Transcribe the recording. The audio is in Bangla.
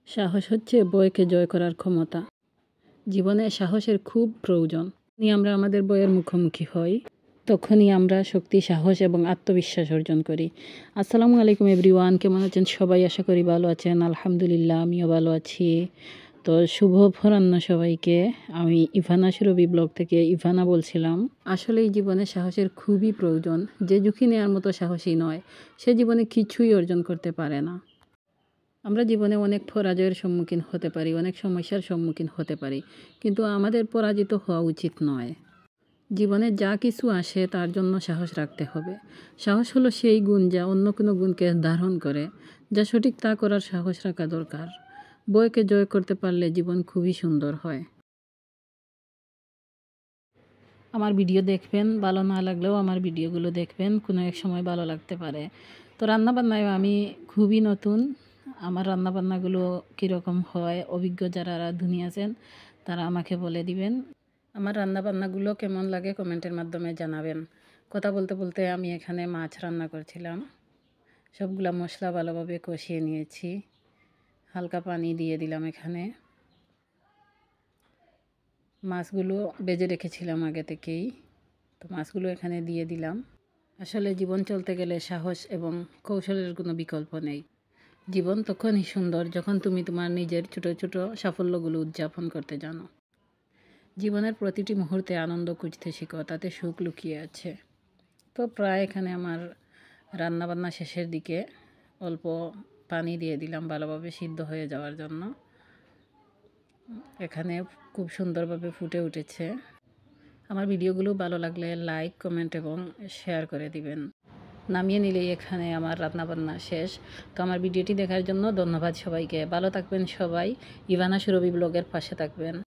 সাহস হচ্ছে ভয়কে জয় করার ক্ষমতা। জীবনে সাহসের খুব প্রয়োজন। যখনই আমরা আমাদের ভয়ের মুখোমুখি হই তখনই আমরা শক্তি, সাহস এবং আত্মবিশ্বাস অর্জন করি। আসসালামু আলাইকুম এভরিওয়ান, কেমন আছেন সবাই? আশা করি ভালো আছেন। আলহামদুলিল্লাহ, আমিও ভালো আছি। তো শুভ অপরাহ্ন সবাইকে। আমি ইভানা সুরভি ব্লগ থেকে ইভানা বলছিলাম। আসলে এই জীবনে সাহসের খুবই প্রয়োজন। যে ঝুঁকি নেওয়ার মতো সাহসী নয়, সে জীবনে কিছুই অর্জন করতে পারে না। আমরা জীবনে অনেক পরাজয়ের সম্মুখীন হতে পারি, অনেক সমস্যার সম্মুখীন হতে পারি, কিন্তু আমাদের পরাজিত হওয়া উচিত নয়। জীবনে যা কিছু আসে তার জন্য সাহস রাখতে হবে। সাহস হলো সেই গুণ যা অন্য কোনো গুণকে ধারণ করে। যা সঠিক তা করার সাহস রাখা দরকার। ভয়কে জয় করতে পারলে জীবন খুবই সুন্দর হয়। আমার ভিডিও দেখবেন, ভালো না লাগলেও আমার ভিডিওগুলো দেখবেন, কোনো এক সময় ভালো লাগতে পারে। তো রান্নাবান্নায় আমি খুবই নতুন। আমার রান্নাবান্নাগুলো কীরকম হয়, অভিজ্ঞ যারা রাঁধুনি আছেন তারা আমাকে বলে দিবেন। আমার রান্নাবান্নাগুলো কেমন লাগে কমেন্টের মাধ্যমে জানাবেন। কথা বলতে বলতে আমি এখানে মাছ রান্না করছিলাম। সবগুলা মশলা ভালোভাবে কষিয়ে নিয়েছি। হালকা পানি দিয়ে দিলাম এখানে। মাছগুলো ভেজে রেখেছিলাম আগে থেকেই, তো মাছগুলো এখানে দিয়ে দিলাম। আসলে জীবন চলতে গেলে সাহস এবং কৌশলের কোনো বিকল্প নেই। জীবন তখনই সুন্দর যখন তুমি তোমার নিজের ছোট ছোট সাফল্যগুলো উদযাপন করতে জানো। জীবনের প্রতিটি মুহূর্তে আনন্দ খুঁজতে শিখো, তাতে সুখ লুকিয়ে আছে। তো প্রায় এখানে আমার রান্নাবান্না শেষের দিকে অল্প পানি দিয়ে দিলাম ভালোভাবে সিদ্ধ হয়ে যাওয়ার জন্য। এখানে খুব সুন্দরভাবে ফুটে উঠেছে। আমার ভিডিওগুলো ভালো লাগলে লাইক, কমেন্ট এবং শেয়ার করে দিবেন। নামিয়ে নিলেই এখানে আমার রান্নাবান্না শেষ। তো আমার ভিডিওটি দেখার জন্য ধন্যবাদ সবাইকে। ভালো থাকবেন সবাই। ইভানা সুরভি ব্লগের পাশে থাকবেন।